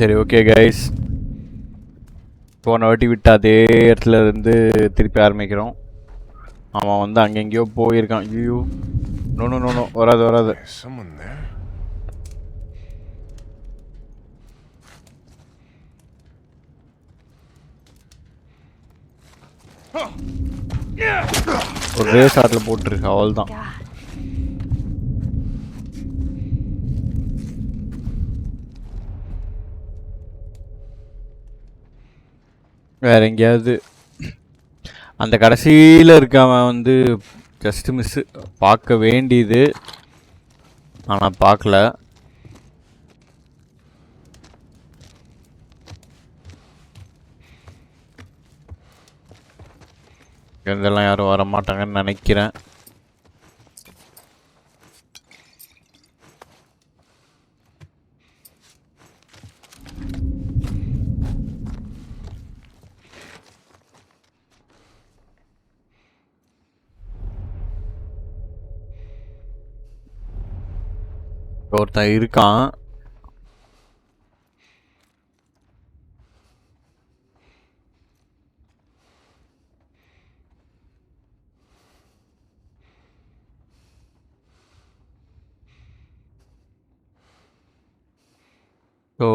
சரி okay guys, போன வாட்டி விட்டு அதே இடத்துல இருந்து திருப்பி ஆரம்பிக்கிறோம். அவன் வந்து அங்கெங்கேயோ போயிருக்கான். ஐயோ, நோ நோ நோ நோ, வராது வராது. ஒரு ரேஸ் ஆட்டில் போட்டுருக்கு, அவள் தான். வேற எங்கேயாவது அந்த கடைசியில் இருக்கவன் வந்து ஜஸ்ட் மிஸ்ஸு, பார்க்க வேண்டியது ஆனால் பார்க்கல. இதெல்லாம் யாரும் வர மாட்டாங்கன்னு நினைக்கிறேன். ஒருத்தன் இருக்கான். ஸோ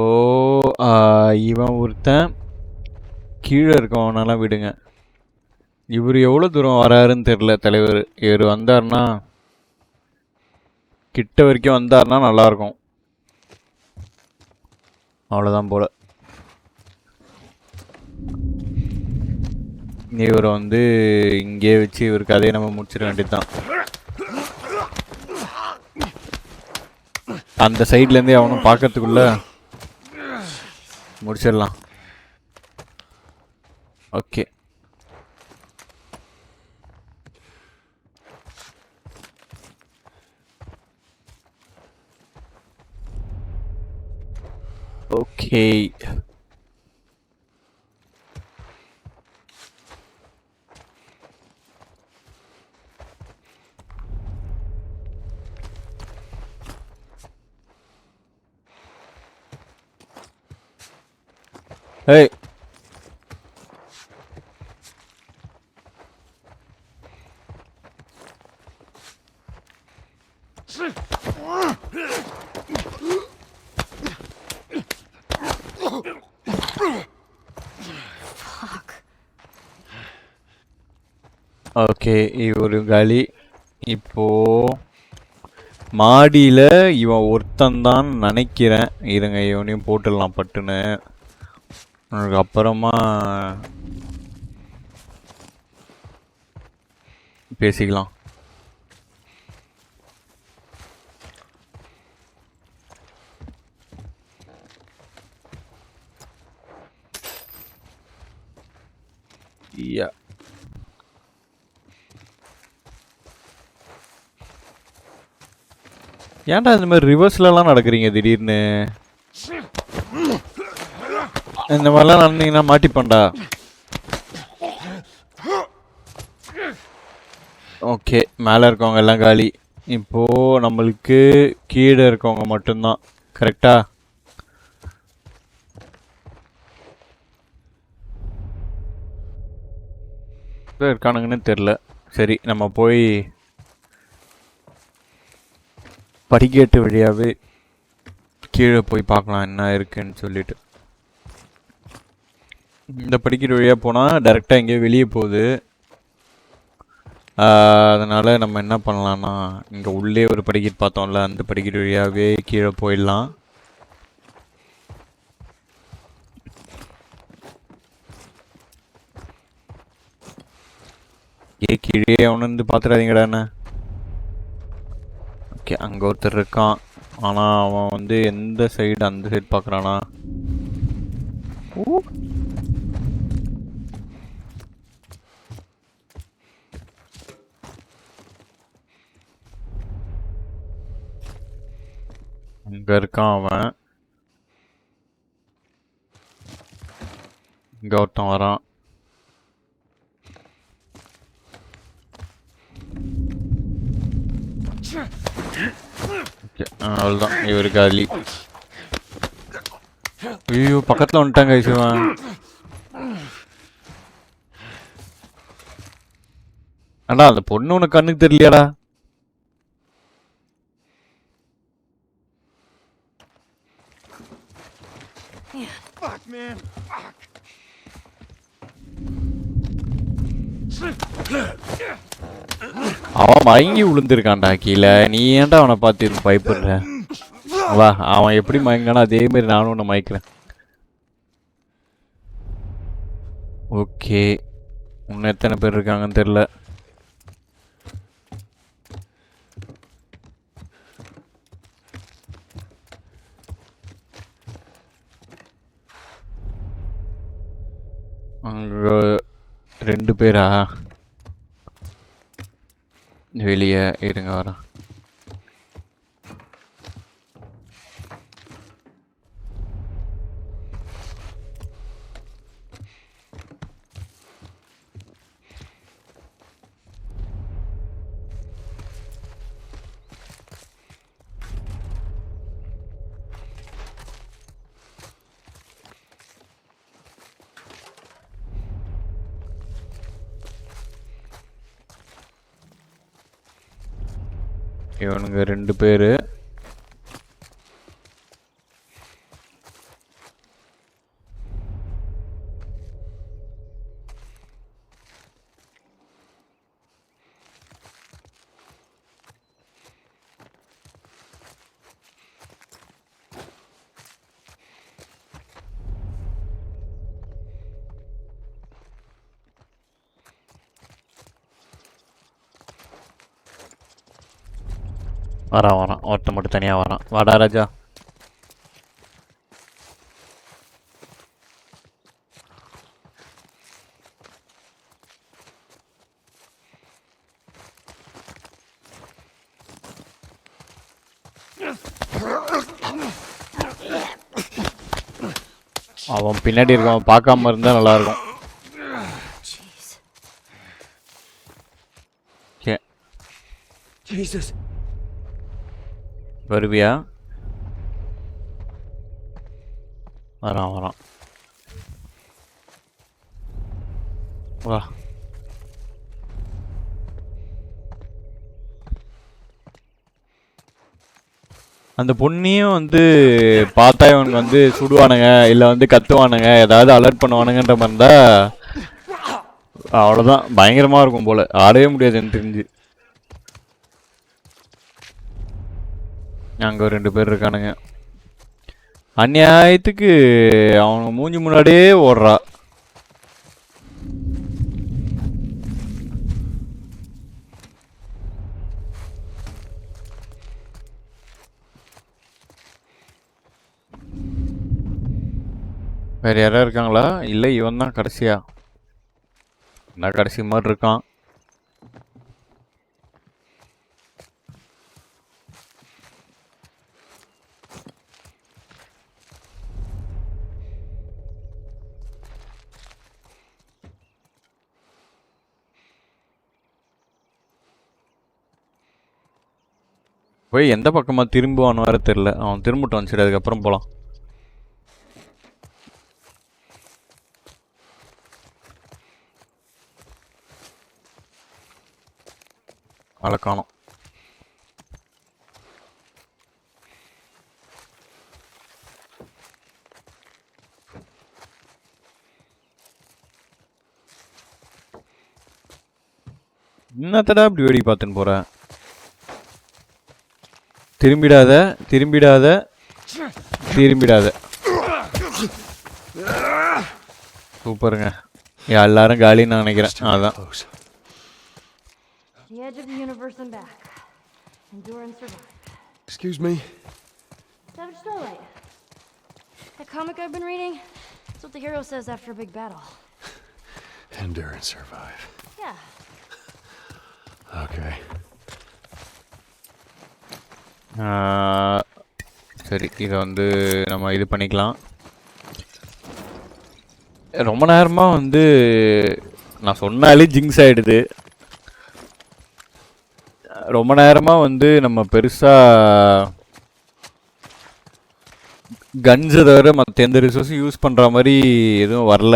இவன் ஒருத்தன் கீழே இருக்கவனெல்லாம் விடுங்க. இவர் எவ்வளோ தூரம் வராருன்னு தெரில தலைவர். இவர் வந்தார்னா, கிட்ட வரைக்கும் வந்தார்னா நல்லாயிருக்கும். அவ்வளோதான் போல. இவர் வந்து இங்கே வச்சு இவர் கதையை நம்ம முடிச்சிட வேண்டியது தான். அந்த சைட்லேருந்தே அவனும் பார்க்கறதுக்குள்ள முடிச்சிடலாம். Okay, okay. Hey. ஓகே, ஒரு காலி. இப்போ மாடியில் இவன் ஒருத்தந்தான் நினைக்கிறேன். இருங்க, இவனையும் போட்டுடலாம் பட்டுன்னு. அப்புறமா பேசிக்கலாம். ஏன்டா இந்த மாதிரி ரிவர்ஸ்லலாம் நடக்கிறீங்க திடீர்னு? இந்த மாதிரிலாம் நடந்தீங்கன்னா மாட்டிப்பண்டா. ஓகே, மேலே இருக்கவங்க எல்லாம் காலி. இப்போது நம்மளுக்கு கீழே இருக்கவங்க மட்டும்தான். கரெக்டா? இருக்கானுங்கன்னு தெரில. சரி, நம்ம போய் படிக்கட்டு வழியாகவே கீழே போய் பார்க்கலாம் என்ன இருக்குன்னு சொல்லிட்டு. இந்த படிக்கட்டு வழியாக போனால் டைரெக்டாக எங்கேயோ வெளியே போகுது. அதனால் நம்ம என்ன பண்ணலான்னா, இங்கே உள்ளே ஒரு படிக்கட்டு பார்த்தோம்ல, அந்த படிக்கட்டு வழியாகவே கீழே போயிடலாம். கீழே அவனு வந்து பார்த்துடாதீங்கடா என்ன. ஓகே, அங்கே ஒருத்தர் இருக்கான். ஆனால் அவன் வந்து எந்த சைடு, அந்த சைடு பார்க்குறானா? அங்கே இருக்கான் அவன். இங்கே ஒருத்தன் வரான். அவ்வளோதான், இவரு காலி. ஐயோ பக்கத்தில் வந்துட்டாங்க ஐசுவன். அண்ணா அந்த பொண்ணு உனக்கு கண்ணுக்கு தெரியலையாடா? அவன் மயங்கி விழுந்திருக்கான்டா கீழே. நீ ஏன்டா அவனை பார்த்து பயப்படுற? வா, அவன் எப்படி மயங்கானோ அதே மாதிரி நானும் உன்னை மயக்கிறேன். ஓகே, இன்னும் எத்தனை பேர் இருக்காங்கன்னு தெரில. அங்கே 2 பேரா? வெளியே இருங்க வரேன். இவனுங்க 2 பேர். வரான் ஒருத்த மட்டும் தனியாக வரான். வாடா ராஜா. அவன் பின்னாடி இருக்கான், பார்க்காம இருந்தா நல்லா இருக்கும். வருவியா? வரான் வா. அந்த பொண்ணையும் வந்து பார்த்தா இவனுக்கு வந்து சுடுவானுங்க இல்லை வந்து கத்துவானுங்க, ஏதாவது அலர்ட் பண்ணுவானுங்கன்ற மாதிரி இருந்தா அவ்வளோதான், பயங்கரமாக இருக்கும் போல். ஆடவே முடியாது எனக்கு தெரிஞ்சு. அங்கே 2 பேர் இருக்கானுங்க. அநியாயத்துக்கு அவனுங்க மூஞ்சி முன்னாடியே ஓடுறா. வேற யாராவது இருக்காங்களா? இல்லை இவன் தான் கடைசியா? நான் கடைசி மாதிரி இருக்கான். போய் எந்த பக்கமாக திரும்புவான்னு வர தெரில. அவன் திரும்பிட்டு வந்துச்சு, அதுக்கப்புறம் போகலாம். அதை காணோம். என்னத்தடா இப்படி வேடி பார்த்துன்னு போற? திரும்பிடாத திரும்பிடாத திரும்பிடாத. சூப்பருங்க, எல்லாரும் காலின்னு நான் நினைக்கிறேன். அதான் The edge of the universe and back. Endure and survive. Excuse me? Savage Starlight. That comic I've been reading, that's what the hero says after a big battle. Endure and survive. Yeah. Okay. சரி, இதை வந்து நம்ம இது பண்ணிக்கலாம். ரொம்ப நேரமாக வந்து நான் சொன்னாலே ஜிங்ஸ் ஆகிடுது. ரொம்ப நேரமாக வந்து நம்ம பெருசாக கன்ஸை தவிர மற்ற எந்த ரிசோர்ஸும் யூஸ் பண்ணுற மாதிரி எதுவும் வரல.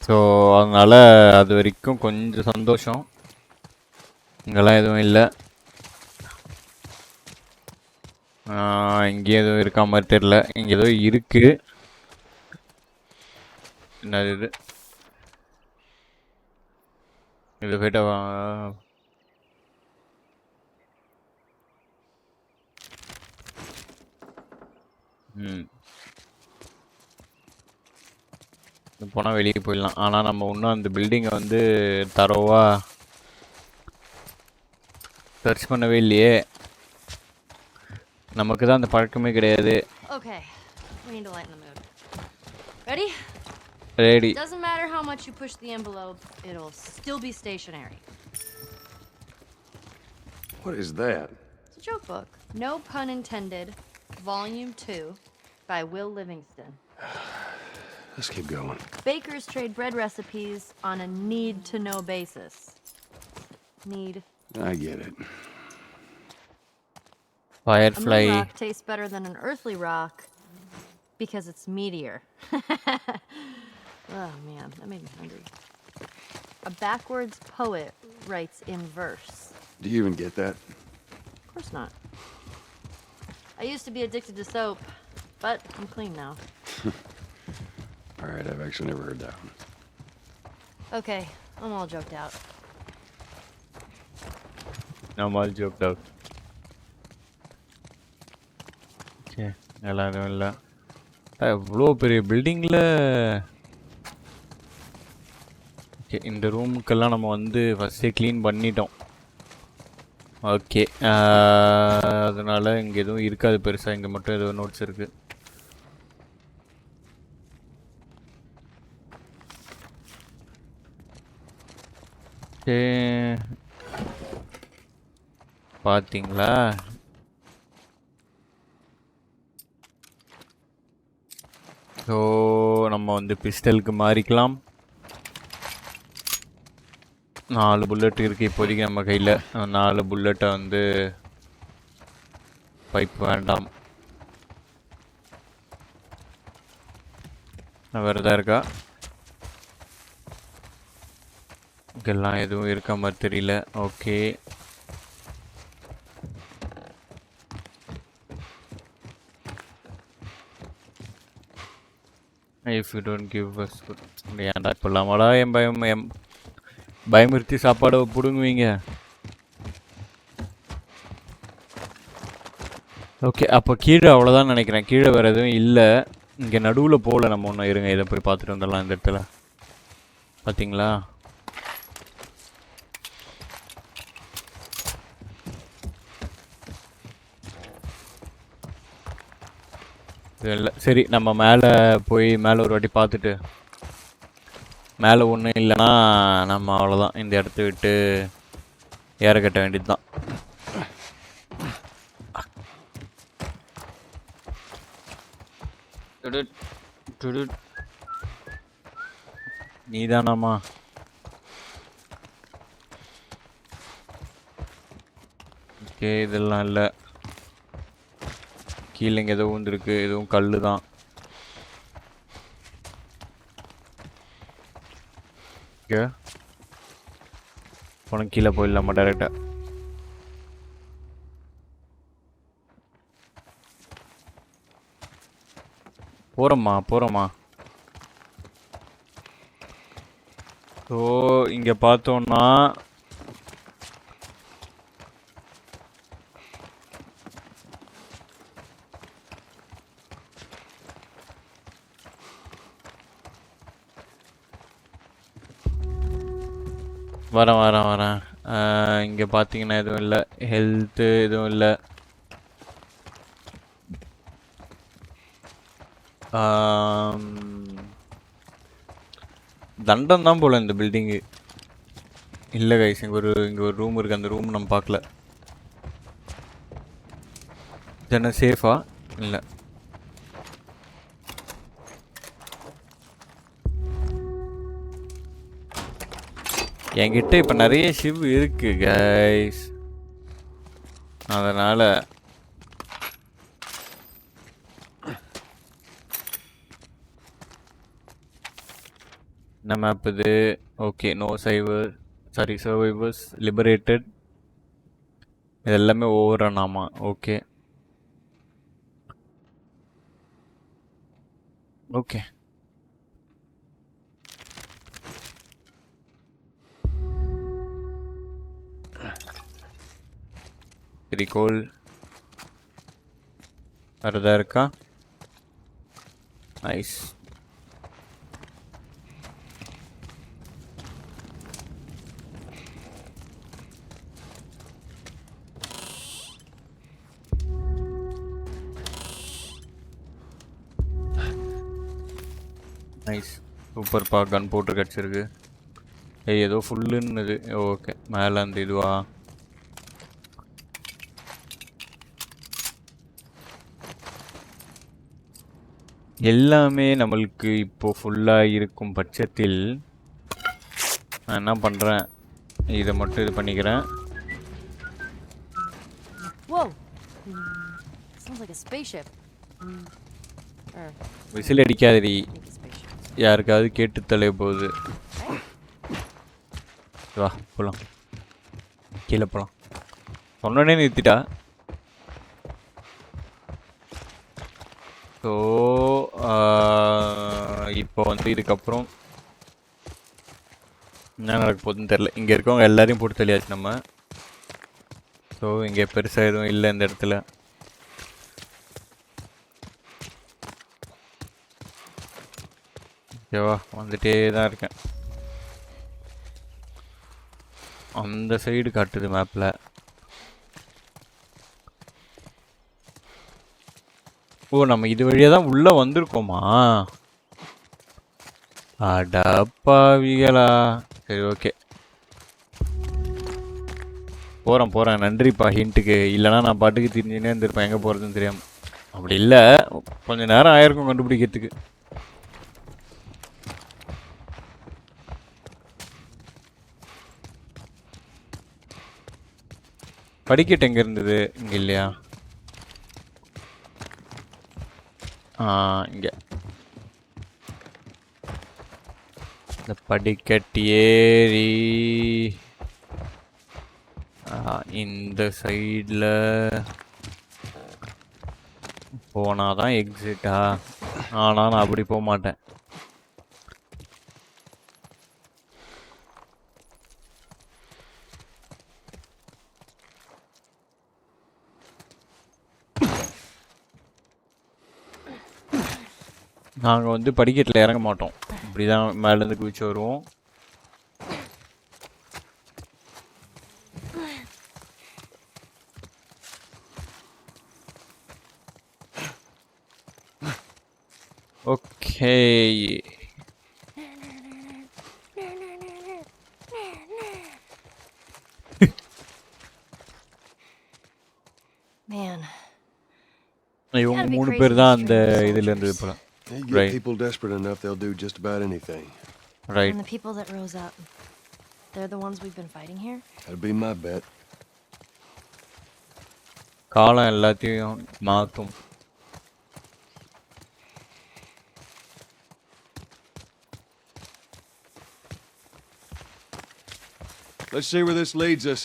ஸோ அதனால் அது வரைக்கும் கொஞ்சம் சந்தோஷம். இங்கெல்லாம் எதுவும் இல்லை. இங்கேயும் எதுவும் இருக்கா மாதிரி தெரில. இங்கே ஏதோ இருக்குது. என்னது இது? இது போய்ட்டு போனால் வெளியே போயிடலாம். ஆனால் நம்ம இன்னும் அந்த பில்டிங்கை வந்து தரோவாக சர்ச் பண்ணவே இல்லையே. நமக்கு தான் அந்த பழக்கமே கிடையாது. Okay, we need to lighten the mood. Ready? Ready. Doesn't matter how much you push the envelope, it'll still be stationary. What is that? It's a joke book. No pun intended. Volume 2 by Will Livingston. Let's keep going. Bakers trade bread recipes on a need-to-know basis. Need. I get it. Firefly. A moon rock tastes better than an earthly rock because it's meteor. Oh man, that made me hungry. A backwards poet writes in verse. Do you even get that? Of course not. I used to be addicted to soap, but I'm clean now. All right, I've actually never heard that one. Okay, I'm all joked out. I'm all joked out. Okay, எல்லாம் எதுவும் இல்லை. இவ்வளோ பெரிய பில்டிங்கில் okay, இந்த ரூமுக்கெல்லாம் நம்ம வந்து ஃபஸ்ட்டே க்ளீன் பண்ணிட்டோம். ஓகே, அதனால் இங்கே எதுவும் இருக்காது பெருசாக. இங்கே மட்டும் ஏதோ நோட்ஸ் இருக்குது. பார்த்தீங்களா? ஸோ நம்ம வந்து பிஸ்டலுக்கு மாறிக்கலாம். 4 புல்லட் இருக்குது இப்போதைக்கு நம்ம கையில். 4 புல்லட்டை வந்து பைப் வேண்டாம். வேறு எதாவது இருக்கா? இங்கெல்லாம் எதுவும் இருக்க மாதிரி தெரியல. Okay, if you don't give us food. ஏன்டா இப்போல்லாமாடா பயமுறுத்தி சாப்பாடை பிடுங்குவீங்க? ஓகே, அப்போ கீழே அவ்வளோதான் நினைக்கிறேன். கீழே வேறு எதுவும் இல்லை. இங்கே நடுவில் போகல நம்ம ஒன்றும். இருங்க, இதை போய் பார்த்துட்டு வந்துடலாம். இந்த இடத்துல பார்த்தீங்களா? இல்லை, சரி, நம்ம மேலே போய் மேலே ஒரு வாட்டி பார்த்துட்டு, மேலே ஒன்றும் இல்லைன்னா நம்ம அவ்வளோதான், இந்த இடத்த விட்டு ஏற கட்ட வேண்டியது தான். நீதானாமா? ஓகே, இதெல்லாம் இல்லை. கீழே இங்கே எதுவும் வந்துருக்கு. எதுவும் கல் தான். ஓகே, உனக்கு கீழே போயிடலாமா டைரெக்டாக? போகிறோம்மா. ஸோ இங்கே பார்த்தோன்னா வரேன். இங்கே பார்த்தீங்கன்னா எதுவும் இல்லை. ஹெல்த்து எதுவும் இல்லை. தண்டம் தான் போல் இந்த பில்டிங்கு. இல்லை கைஸ், இங்கே ஒரு ரூம் இருக்குது. அந்த ரூம் நம்ம பார்க்கல. என்ன சேஃபா? இல்லை. என்கிட்ட இப்போ நிறைய ஷிவ் இருக்கு கைஸ். அதனால என்ன மேப் இது? Okay, no survivors liberated. இது எல்லாமே ஓவர் ரன் ஆமா. Okay okay. ரிகோல் வரதா இருக்கா? நைஸ். நைஸ் சூப்பர்ப்பா. கன் போட்டு கிடச்சிருக்கு. ஏதோ ஃபுல்லுன்னுது. ஓகே, மேலே அந்த இதுவா? எல்லாமே நம்மளுக்கு இப்போ ஃபுல்லாக இருக்கும் பட்சத்தில் நான் என்ன பண்ணுறேன், இதை மட்டும் இது பண்ணிக்கிறேன். Whoa! Sounds like a spaceship. Or whistle அடிக்காதடி, maybe a spaceship. யாருக்காவது கேட்டு தொலைய போகுது. வா போகலாம், கீழே போகலாம். சொன்னோடனே நிறுத்திட்டா. ஸோ இப்போ வந்து இதுக்கப்புறம் என்ன நடக்க போகுதுன்னு தெரில. இங்கே இருக்கவங்க எல்லாரையும் போட்டு தெளியாச்சு நம்ம. ஸோ இங்கே பெருசாக எதுவும் இல்லை இந்த இடத்துல. ஓகேவா, வந்துட்டே தான் இருக்கேன். அந்த சைடு காட்டுது மேப்பில். ஓ, நம்ம இது வழியாக தான் உள்ளே வந்திருக்கோமா? அடப்பாவிகளா. சரி ஓகே, போகிறேன். நன்றிப்பா ஹிண்ட்டுக்கு. இல்லைனா நான் பாட்டுக்கு தெரிஞ்சுன்னே இருந்திருப்பேன் எங்கே போகிறதுன்னு தெரியாமல். அப்படி இல்லை, கொஞ்சம் நேரம் ஆயிருக்கும் கண்டுபிடிக்கிறதுக்கு. படிக்கட்டு எங்கே இருந்தது? இங்கே இல்லையா? இங்கே இந்த படிக்கட்டு ஏறி இந்த சைடில் போனாதான் எக்ஸிட்டா? ஆனால் நான் அப்படி போக மாட்டேன். நாங்கள் வந்து படிக்கட்டில் இறங்க மாட்டோம், இப்படி தான் மேலேருந்து குதிச்சு வருவோம். ஓகே, Man, இவங்க 3 பேர் தான் அந்த இதில் இருந்தது போல. You get Right. people desperate enough, they'll do just about anything. Right. and the people that rose up, they're the ones we've been fighting here? That'd be my bet. காலம் எல்லாத்தையும் மாற்றும். Let's see where this leads us.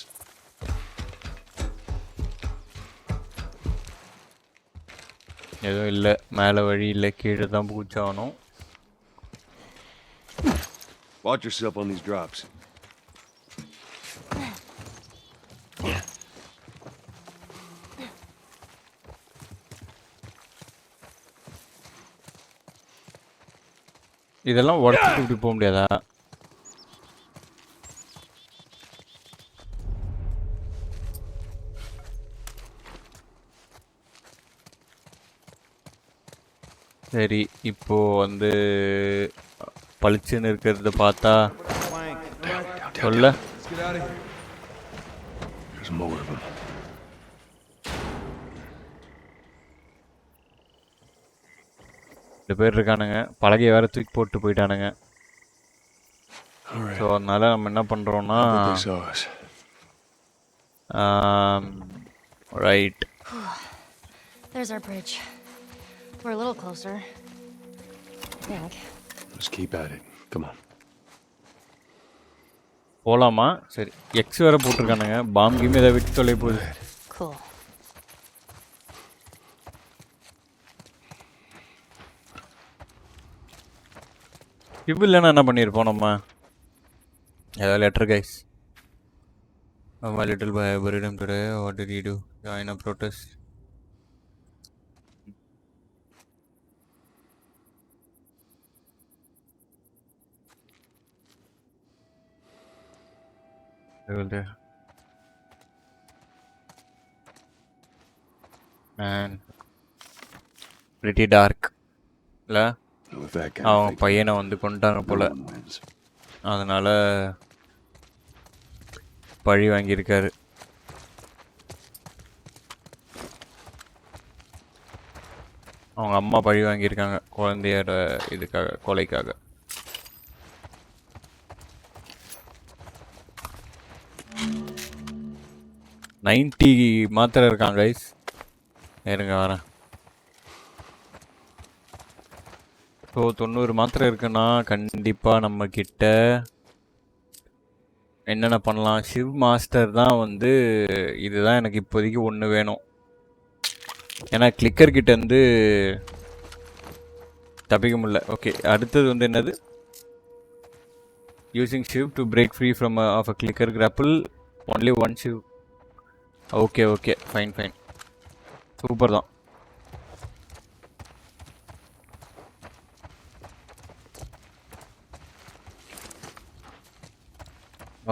எதுவும் இல்லை, மேலே வழி இல்லை, கீழே தான் பூச்சாகணும். Watch yourself on these drops. இதெல்லாம் உடச்சிட்டு இப்படி போக முடியாதா? சரி, இப்போ வந்து பளிச்சுன்னு இருக்கிறத பார்த்தா சொல்ல. There's more of them. ரெண்டு பேர் இருக்கானுங்க, பலகையை வேற தூக்கி போட்டு போயிட்டானுங்க. All right. ஸோ அதனால நம்ம என்ன பண்ணுறோன்னா, I think they saw us. Right. There's our bridge. We're a little closer. I think. Let's keep at it. Come on. போலாமா? சரி. எக்ஸ் வேற போட்டிருக்கானுங்க. பாம் கிம் ஏதாவது விட்டு தொலை போகுது. Cool. இப்போ இல்லைன்னா என்ன பண்ணியிருப்போம் நம்ம? ஏதாவது letter guys. My little boy, I buried him today. What did he do? Join a protest. There. Man. Pretty dark. இல்ல? With that kind of அவன் thinking, பையனை வந்து கொண்டாங்க no போல. one wins. அதனால பழி வாங்கியிருக்காரு. அவங்க அம்மா பழி வாங்கியிருக்காங்க குழந்தையோட இதுக்காக, கொலைக்காக. நைன்டி மாத்திரை இருக்காங்க கைஸ். இருங்க வரேன். ஸோ 90 மாத்திரை இருக்குன்னா கண்டிப்பாக நம்ம கிட்ட என்னென்ன பண்ணலாம்? சிவ் மாஸ்டர் தான் வந்து இதுதான் எனக்கு இப்போதைக்கு ஒன்று வேணும். ஏன்னா கிளிக்கர் கிட்ட இருந்து தப்பிக்க முடியல. ஓகே, அடுத்தது வந்து என்னது? Using shiv to break free from of a clicker grapple only one shiv. Okay okay, fine fine, super தான்.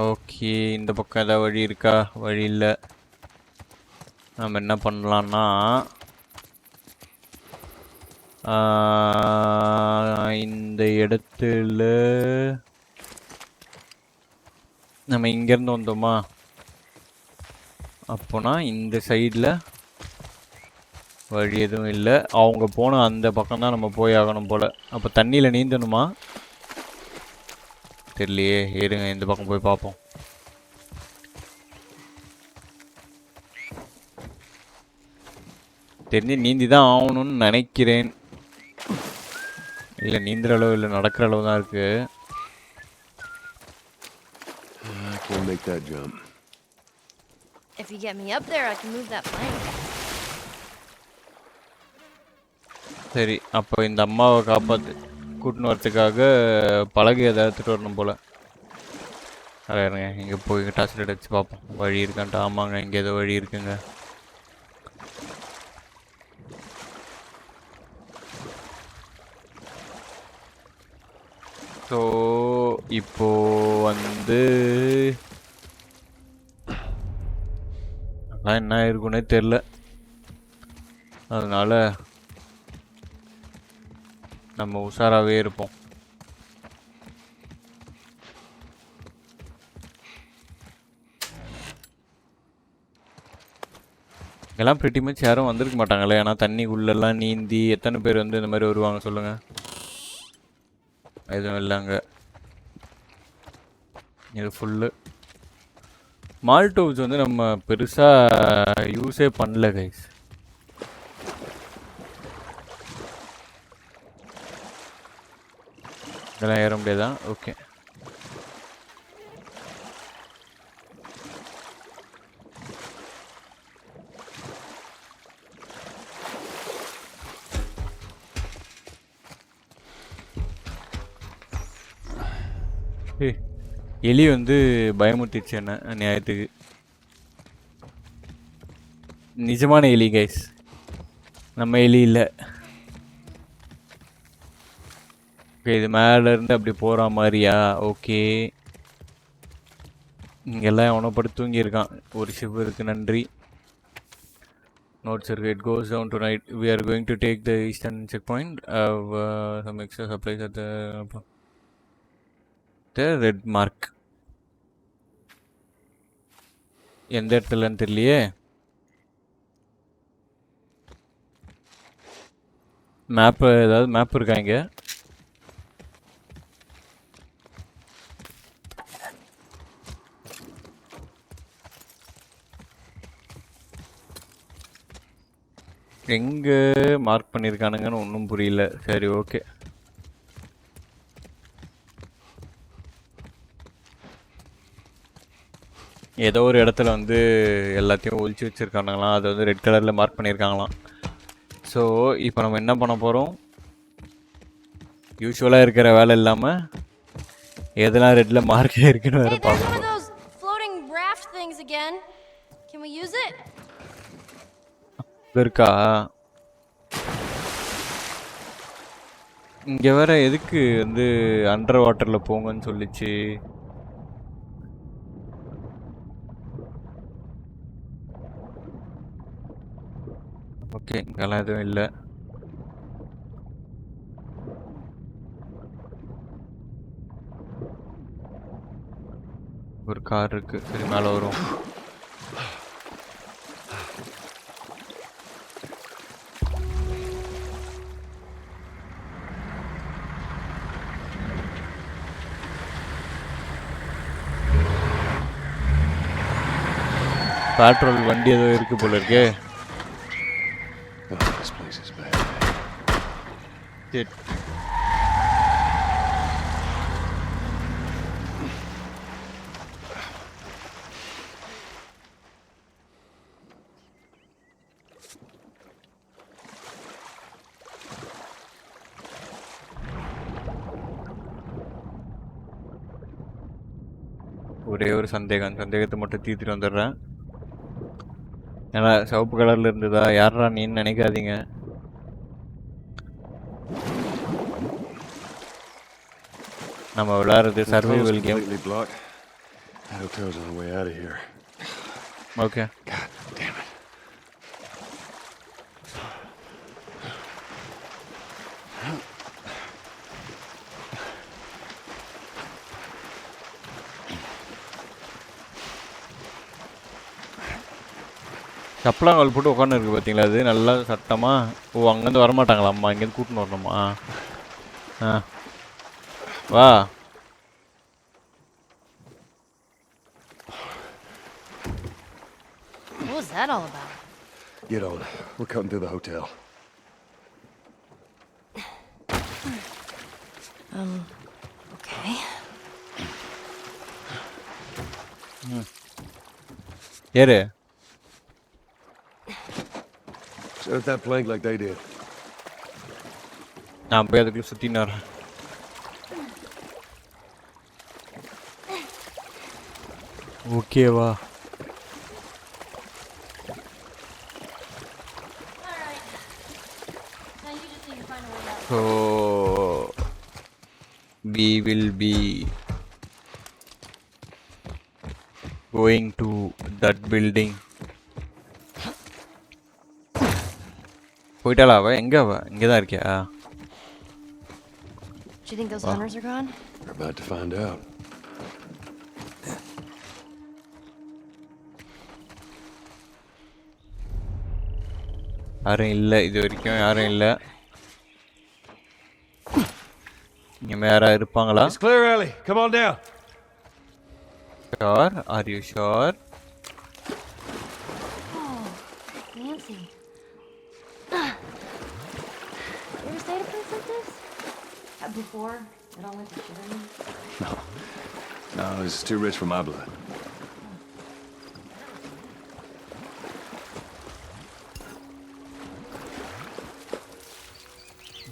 ஓகே, இந்த பக்கம் ஏதாவது வழி இருக்கா? வழி இல்லை. நம்ம என்ன பண்ணலான்னா இந்த இடத்துல நம்ம இங்கேருந்து வந்தோமா, அப்போனா இந்த சைடில் வழி எதுவும் இல்லை. அவங்க போன அந்த பக்கம் தான் நம்ம போய் ஆகணும் போல். அப்போ தண்ணியில் நீந்தணுமா தெரியலையே. ஏறுங்க, இந்த பக்கம் போய் பார்ப்போம். தெரிஞ்சு நீந்தி தான் ஆகணும்னு நினைக்கிறேன். இல்லை நீந்துற அளவு இல்லை, நடக்கிற அளவு தான் இருக்கு. I can't make that jump. If you get me up there, I can move that plank. சரி, அப்போ இந்த அம்மாவை காப்பாற்று கூட்டின்னு வரத்துக்காக பலகை எதாவது எடுத்துகிட்டு வரணும் போல். அடையாருங்க, இங்கே போய் டார்ச் லைட் அடிச்சு பார்ப்போம் வழி இருக்கான்ட்டு. ஆமாங்க, இங்கே ஏதோ வழி இருக்குங்க. ஸோ இப்போ வந்து அதான் என்ன இருக்குன்னே தெரில. அதனால நம்ம உஷாராகவே இருப்போம். இதெல்லாம் pretty much யாரும் வந்திருக்க மாட்டாங்களே. ஏன்னா தண்ணிக்குள்ளெல்லாம் நீந்தி எத்தனை பேர் வந்து இந்த மாதிரி வருவாங்க சொல்லுங்கள்? எதுவும் இல்லைங்க. இது ஃபுல்லு மால்டோவ்ஸ் வந்து நம்ம பெருசாக யூஸே பண்ணல கைஸ். இதெல்லாம் ஏற முடியாதா? ஓகே, எலி வந்து பயமுறுத்திடுச்சு என்ன நியாயத்துக்கு. நிஜமான எலி கைஸ், நம்ம எலி இல்லை. ஓகே, இது மேலேருந்து அப்படி போகிற மாதிரியா? ஓகே, இங்கெல்லாம் எவனோ படுத்து தூங்கியிருக்கான். ஒரு ஷிப் இருக்குது, நன்றி. நோட்ஸ் இருக்குது. It goes down tonight. We are going to take the eastern checkpoint. Some extra supplies at the red mark. எந்த இடத்துலன்னு தெரியலையே. மேப்பு ஏதாவது மேப் இருக்கா இங்கே? எங்கே மார்க் பண்ணியிருக்கானுங்கன்னு ஒன்றும் புரியல. சரி ஓகே. ஏதோ ஒரு இடத்துல வந்து எல்லாத்தையும் ஒழிச்சு வச்சுருக்கானுங்களாம். அதை வந்து ரெட் கலரில் மார்க் பண்ணியிருக்காங்களாம். ஸோ இப்போ நம்ம என்ன பண்ண போகிறோம், யூஸ்வலாக இருக்கிற வேலை இல்லாமல் எதெல்லாம் ரெட்டில் மார்க்கே இருக்குன்னு வேறு Hey, there's பார்க்க one of போகிறோம். those floating raft things again. Can we use it? இருக்கா இங்கே வேற எதுக்கு வந்து அண்டர் வாட்டரில் போங்கன்னு சொல்லிச்சு. ஓகே, இங்கெல்லாம் எதுவும் இல்லை. ஒரு கார் இருக்கு. சரி, மேலே வரும். பெட்ரோல் வண்டி ஏதோ இருக்கு போல இருக்கே. Oh, this place is bad. Shit. ஒரே ஒரு சந்தேகத்தை மட்டும் தீர்த்துட்டு வந்துடுறேன். ஏன்னா சிவப்பு கலர்ல இருந்ததா யாரா நீன்னு நினைக்காதீங்க. நம்ம விளையாடுறது survival game. Completely blocked. That hotel's on the way out of here. Okay. God damn it. சப்பலாங்கால் போட்டு உட்காந்து இருக்கு பார்த்தீங்களா, அது நல்லா சட்டமா. ஓ, அங்கேருந்து வரமாட்டாங்களா அம்மா, இங்கேருந்து கூட்டின்னு வரணுமா? ஆ வா. What was that all about? Get on. We're cutting through the hotel. Okay. ஏறு. Set up that plank like they did. நான் போய் அதுக்குள்ளே சுற்றின்னு வரேன். ஓகேவா? Alright. Now you just need to find a way out. So we will be going to that building. போயிட்டாளா அவ? எங்க அவ? இங்கதான் இருக்கியா? Do you think those hunters are gone? We're about to find out. யாரும் இல்லை, இது வரைக்கும் யாரும் இல்லை. இங்க யாரா இருப்பாங்களா? It's clear, Ellie. Come on down. Sure? Are you sure? Oh, fancy. You ever stayed at a place like this? Before? It all went to shit on you? No, this is too rich for my blood.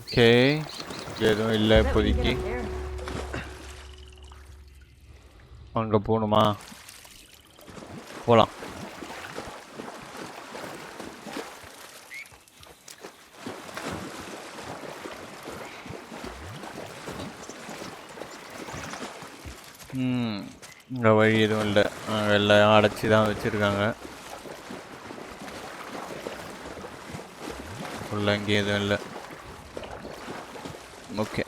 Okay, எதுவும் இல்லை Bet we can இப்போதைக்கு. get up there. அங்கே போகணுமா? போகலாம். இங்கே வழி எதுவும் இல்லை. எல்லாம் அடைச்சி தான் வச்சுருக்காங்க. உள்ள இங்கே எதுவும் இல்லை. ஓகே,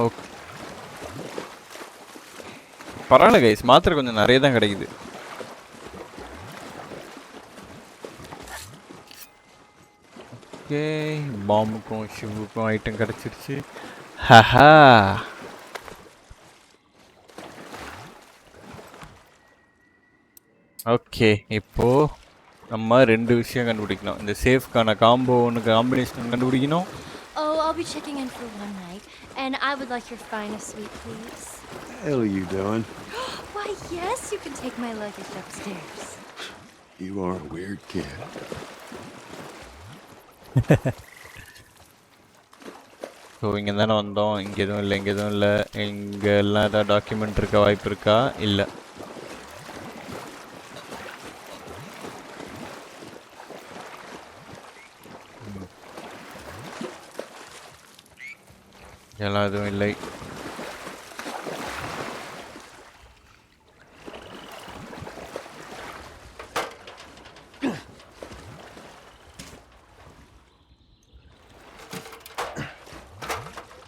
ஓகே, பரவாயில்ல கைஸ். மாத்திரை கொஞ்சம் நிறைய தான் கிடைக்குது. ஓகே, பாம்புக்கும் ஷிவுக்கும் ஐட்டம் கிடச்சிருச்சு. ஹஹா, ஓகே, இப்போ நம்ம 2 விஷயம் கண்டுபிடிக்கணும். இந்த சேஃப்க்கான காம்போ ஒன்று காம்பினேஷன் கண்டுபிடிக்கணும். Oh, I'll be checking in for one night, and I would like your finest suite, please. What the hell are you doing? Why, yes, you can take my luggage upstairs. You are a weird kid. So இங்கே தானே வந்தோம். இங்கே எதுவும் இல்லை, இங்கே எதுவும் இல்லை. இங்கே எல்லாம் ஏதாவது டாக்குமெண்ட் இருக்க வாய்ப்பு இருக்கா? இல்லை. எல்லாம் எதுவும் இல்லை.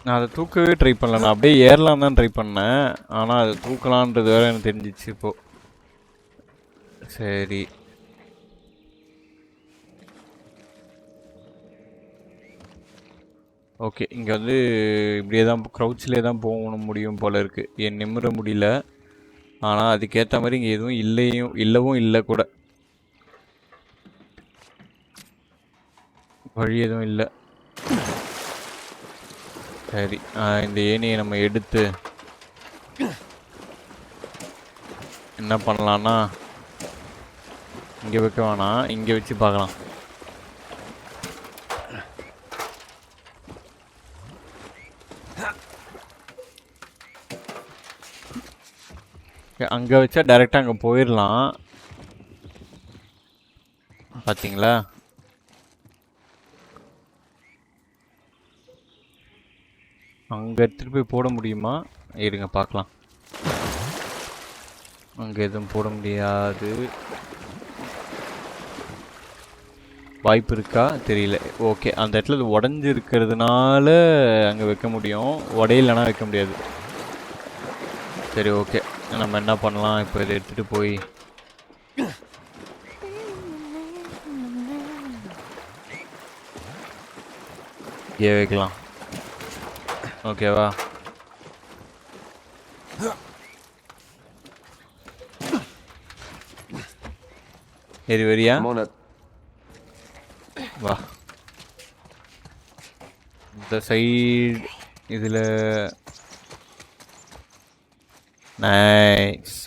நான் அதை தூக்கவே ட்ரை பண்ணல. நான் அப்படியே ஏறலாம் தான் ட்ரை பண்ணேன். ஆனால் அது தூக்கலான்றது வேற எனக்கு தெரிஞ்சிச்சு இப்போ. சரி, ஓகே. இங்கே வந்து இப்படியே தான் க்ரௌச்சிலே தான் போகணும் முடியும் போல இருக்குது. என் நிமிர முடியல. ஆனால் அதுக்கேற்ற மாதிரி இங்கே எதுவும் இல்லவும் இல்லை கூட. வழி எதுவும் இல்லை. சரி, இந்த ஏணியை நம்ம எடுத்து என்ன பண்ணலான்னா, இங்கே வைக்க வேணாம், இங்கே வச்சு பார்க்கலாம். அங்கே வச்சா டைரெக்டாக அங்கே போயிடலாம். பார்த்தீங்களா? அங்கே எடுத்துகிட்டு போய் போட முடியுமா? இருங்க பார்க்கலாம். அங்கே எதுவும் போட முடியாது. வாய்ப்பு இருக்கா தெரியல. ஓகே, அந்த இடத்துல இது உடஞ்சி இருக்கிறதுனால அங்கே வைக்க முடியும், உடையிலனா வைக்க முடியாது. சரி, ஓகே. நம்ம என்ன பண்ணலாம், இப்போ இதை எடுத்துகிட்டு போய் இங்கே வைக்கலாம். ஓகேவா? சரி, வரியா? வா. இந்த சைடு இதில் நைஸ்.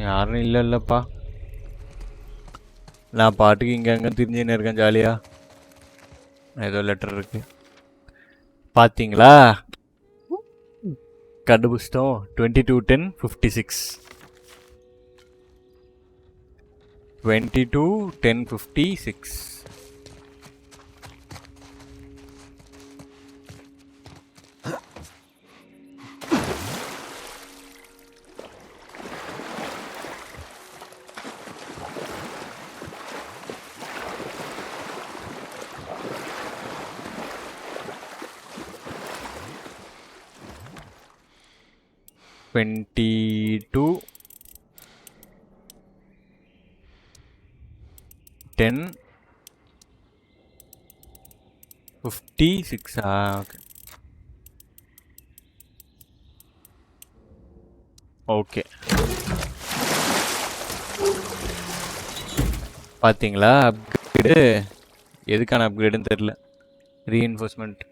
யாரும் இல்லைல்லப்பா. நான் பாட்டுக்கு இங்கே அங்கே திரிஞ்சுன்னு இருக்கேன் ஜாலியாக. ஏதோ லெட்டர் இருக்கு பார்த்தீங்களா? கண்டுபிடிச்சிட்டோம். 221056 221056. Two 10 56. Okay okay. பார்த்தீங்களா? அப்கிரேடு. எதுக்கான அப்கிரேடுன்னு தெரில. Reinforcement.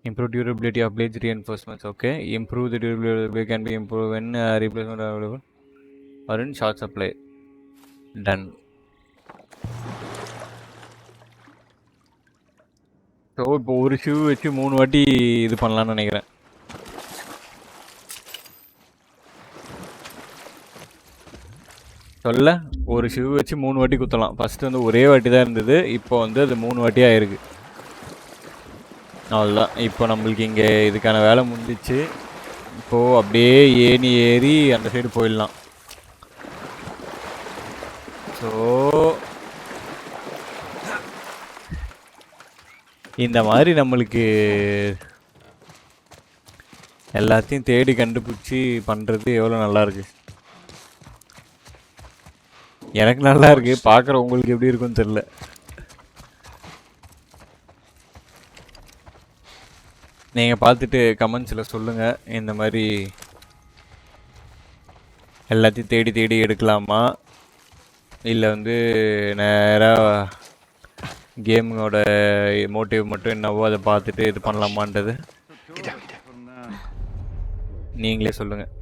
Improve durability of blades reinforcements. Okay. Improve the durability of the blade can be improved when replacement available or in short supply. Done. So இப்போ ஒரு ஷூ வச்சு 3 வாட்டி இது பண்ணலான்னு நினைக்கிறேன். சொல்ல ஒரு ஷூ வச்சு 3 வாட்டி குத்தலாம். ஃபஸ்ட்டு வந்து ஒரே வாட்டி தான் இருந்தது, இப்போ வந்து அது 3 வாட்டியாக ஆயிருக்கு. அவ்வளோதான். இப்போ நம்மளுக்கு இங்கே இதுக்கான வேலை முடிஞ்சிச்சு. இப்போது அப்படியே ஏணி ஏறி அந்த சைடு போயிடலாம். ஸோ இந்த மாதிரி நம்மளுக்கு எல்லாத்தையும் தேடி கண்டுபிடிச்சி பண்ணுறது எவ்வளோ நல்லாயிருக்கு. எனக்கு நல்லா இருக்கு. பார்க்குற உங்களுக்கு எப்படி இருக்குன்னு தெரில. நீங்கள் பார்த்துட்டு கமெண்ட்ஸில் சொல்லுங்கள் இந்த மாதிரி எல்லாத்தையும் தேடி தேடி எடுக்கலாமா இல்லை வந்து நேராக கேமோட மோட்டிவ் மட்டும் என்னவோ அதை பார்த்துட்டு இது பண்ணலாமான்றது நீங்களே சொல்லுங்கள்.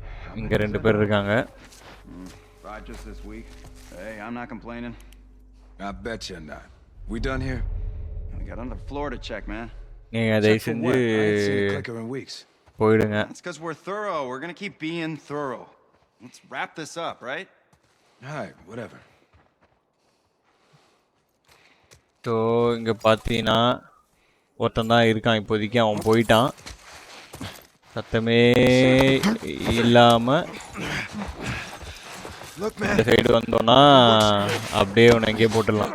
இங்கே 2 பேர் இருக்காங்க. Just this week. Hey, I'm not complaining. I bet you're not. We done here? We got another floor to check, man. நீங்கள் தயவு செஞ்சு I ain't seen a clicker in weeks. போயிடுங்க. That's because we're thorough. We're gonna keep being thorough. Let's wrap this up, right? All right, whatever. So இங்கே பார்த்தீங்கன்னா ஒருத்தன் தான் இருக்கான் இப்போதைக்கு. அவன் போயிட்டான். சத்தமே இல்லாமல் இந்த சைடு வந்தோன்னா அப்படியே அவனை எங்கேயே போட்டுடலாம்.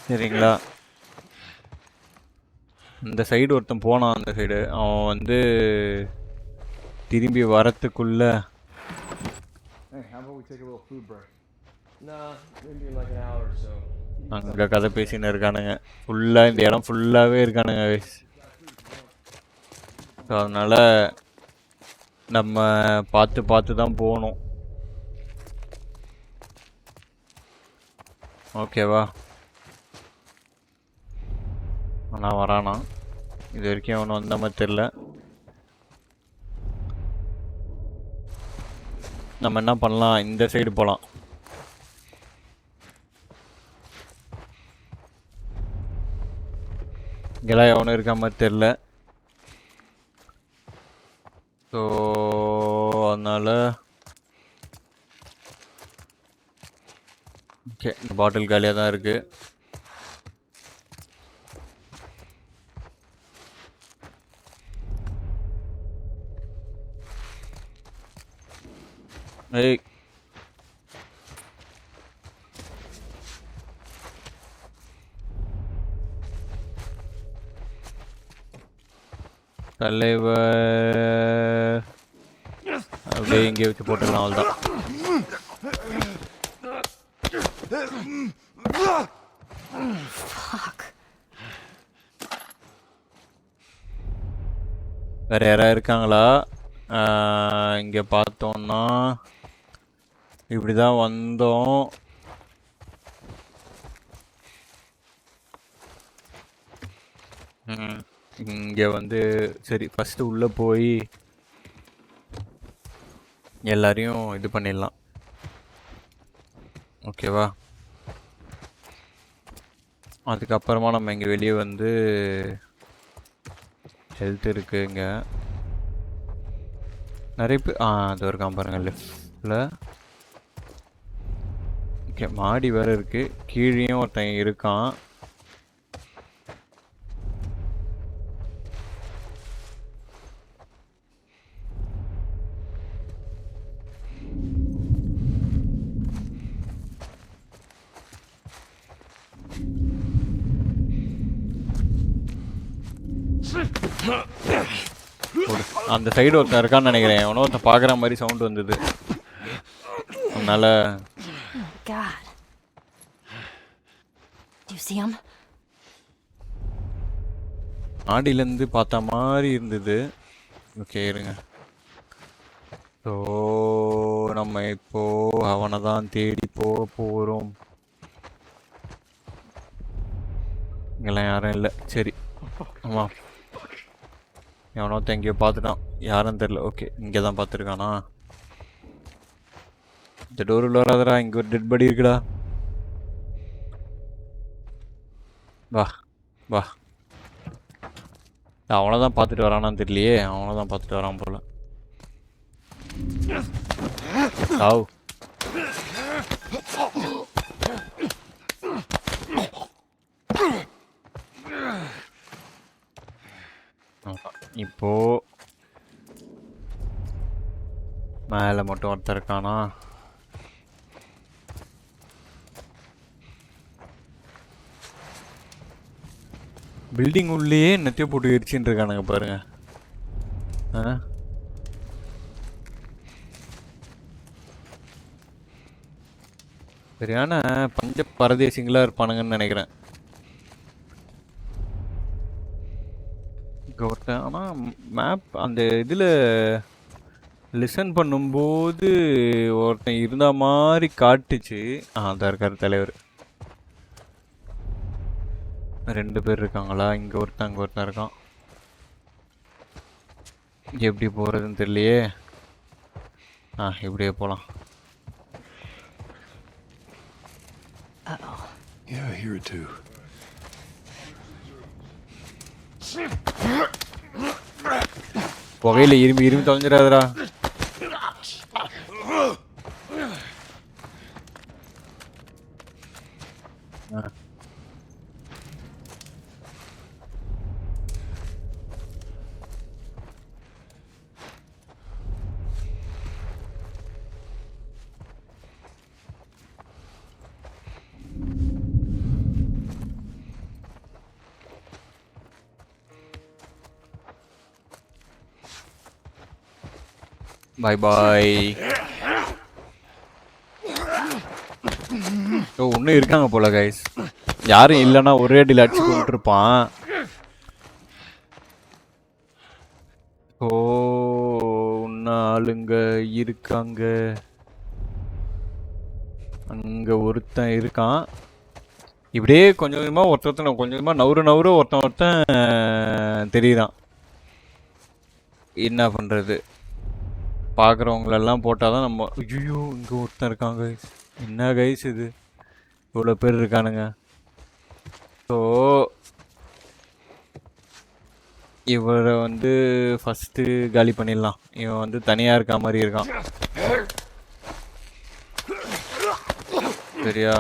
சரிங்களா? இந்த சைடு ஒருத்தன் போனான். அந்த சைடு அவன் வந்து திரும்பி வரத்துக்குள்ள அங்கே கதை பேசின்னு இருக்கானுங்க. ஃபுல்லாக இந்த இடம் ஃபுல்லாகவே இருக்கானுங்க. ஸோ அதனால் நம்ம பார்த்து பார்த்து தான் போகணும். ஓகேவா? ஆனால் வரானா இது வரைக்கும் அவனு வந்த மாதிரி தெரில. நம்ம என்ன பண்ணலாம், இந்த சைடு போகலாம். இங்கெல்லாம் எவனும் இருக்க மாதிரி தெரில. ஸோ அதனால் ஓகே, இந்த பாட்டில் காலியாக தான் இருக்குது. ஏய் தலைவர் அப்படியே இங்கே வச்சு போட்டுக்கலாம். அவ்வளோதான். வேற யாராவது இருக்காங்களா? இங்கே பார்த்தோன்னா இப்படி தான் வந்தோம். இங்கே வந்து சரி ஃபஸ்ட்டு உள்ளே போய் எல்லாரையும் இது பண்ணிடலாம். ஓகேவா? அதுக்கப்புறமா நம்ம இங்கே வெளியே வந்து ஹெல்த் இருக்குது. இங்கே நிறைய பேர் அது இருக்கான் பாருங்கள் லெஃப்டில். ஓகே, மாடி வேறு இருக்குது. கீழேயும் ஒருத்தன் இருக்கான். அந்த சைடு ஒருத்தன் இருக்கான்னு நினைக்கிறேன். எவனோ ஒருத்தன் பார்க்குற மாதிரி சவுண்ட் வந்தது. அதனால God. Do you see him? ஆடியிலேருந்து பார்த்த மாதிரி இருந்தது. ஓகே இருங்க. ஸோ நம்ம இப்போது அவனை தான் தேடி போக போகிறோம். இங்கெல்லாம் யாரும் இல்லை. சரி, ஆமாம், எவனோ எங்கேயோ பார்த்துட்டான். யாரும் தெரில. ஓகே, இங்கே தான் பார்த்துருக்கானா? இந்த டோர் உள்ள வராதரா. இங்கே ஒரு டெட் பாடி இருக்குடா. வா வா. அவனை தான் பார்த்துட்டு வரானான்னு தெரியலையே. அவனை தான் பார்த்துட்டு வரான் போல. ஆவ் இப்போ மேலே மட்டும் ஒருத்தர் இருக்கானா? பில்டிங் உள்ளேயே நெத்திய போட்டு எரிச்சின்னு இருக்கானுங்க பாருங்க. சரியான பஞ்ச பரதேசிங்களா இருப்பானுங்கன்னு நினைக்கிறேன். இங்கே ஒருத்தன் ஆனால் மேப் அந்த இதில் லிசன் பண்ணும்போது ஒருத்தன் இருந்த மாதிரி காட்டுச்சு. அதான் இருக்கார் தலைவர். 2 பேர் இருக்காங்களா? இங்கே ஒருத்தன் அங்கே ஒருத்தன் இருக்கான். எப்படி போகிறதுன்னு தெரியலையே. இப்படியே போகலாம். Yeah, I hear it too. புகையில இரும்பி தொலைஞ்சிடாதடா. பாய் பாய். இன்னும் இருக்காங்க போல கைஸ். யாரும் இல்லைன்னா ஒரே அடியில் அடிச்சு கொண்டுருப்பான். இன்னும் ஆளுங்க இருக்காங்க. அங்கே ஒருத்தன் இருக்கான். இப்படியே கொஞ்சம் கொஞ்சமாக கொஞ்சம் கொஞ்சமாக நவுறு ஒருத்தன் தெரியுதான். என்ன பண்ணுறது? பார்க்குறவங்களெல்லாம் போட்டால் தான் நம்ம. ஐயோ, இங்கே ஒருத்தன் இருக்காங்க கைஸ். என்ன கைஸ் இது, இவ்வளோ பேர் இருக்கானுங்க. ஸோ இவரை வந்து ஃபஸ்ட்டு காலி பண்ணிடலாம். இவன் வந்து தனியாக இருக்க மாதிரி இருக்கான். சரியா?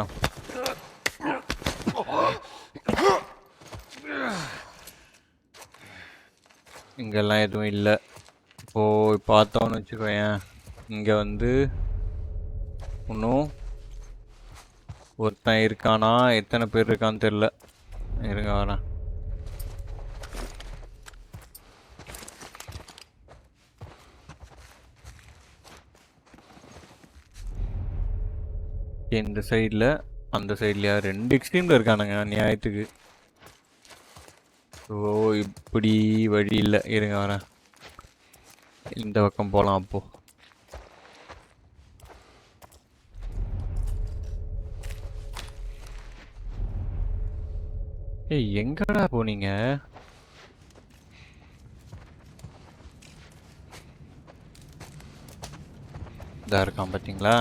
இங்கெல்லாம் எதுவும் இல்லை. இப்போது பார்த்தோன்னு வச்சுக்கோயேன். இங்கே வந்து இன்னும் ஒருத்தன் இருக்கானா? எத்தனை பேர் இருக்கான்னு தெரில. இருங்க வரேன். இந்த சைடில் அந்த சைட்லையா? 2 எக்ஸ்ட்ரீமில் இருக்கானுங்க நியாயத்துக்கு. இப்படி வழி இல்லை. இருங்க வரேன். இந்த பக்கம் போகலாம். அப்போ எங்கடா போனீங்க? இதா இருக்கான் பார்த்தீங்களா?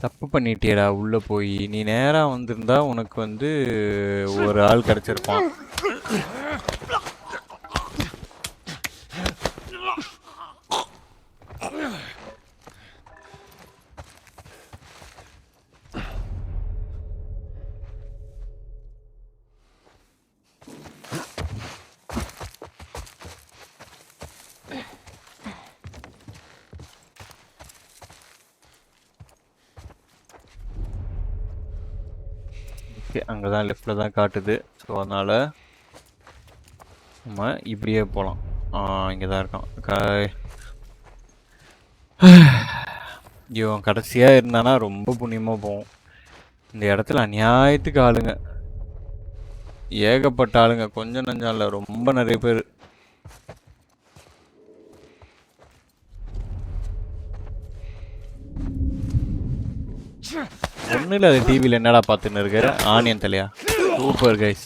தப்பு பண்ணிட்டியடா. உள்ளே போய் நீ நேராக வந்திருந்தா உனக்கு வந்து ஒரு ஆள் கிடச்சிருப்பான். அங்கே தான் லெஃப்டில் தான் காட்டுது. ஸோ அதனால் நம்ம இப்படியே போகலாம். இங்கே தான் இருக்கான். இவன் கடைசியாக இருந்தானா ரொம்ப புண்ணியமாக போகும். இந்த இடத்துல அநியாயத்துக்கு ஆளுங்க, ஏகப்பட்ட ஆளுங்க. கொஞ்சம் நஞ்சம் இல்லை, ரொம்ப நிறைய பேர். ஒன்றும் இல்லை, அது டிவியில் என்னடா பார்த்துன்னு இருக்க? ஆனியன் தலையா? Super guys.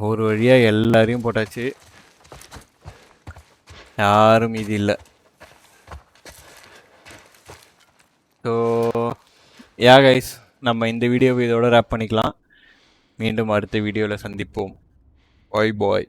ஒரு வழியாக எல்லாரையும் போட்டாச்சு. யாரும் இது இல்லை. ஸோ கைஸ், நம்ம இந்த வீடியோவை இதோட ரேப் பண்ணிக்கலாம். மீண்டும் அடுத்த வீடியோவில் சந்திப்போம். பாய் பாய்.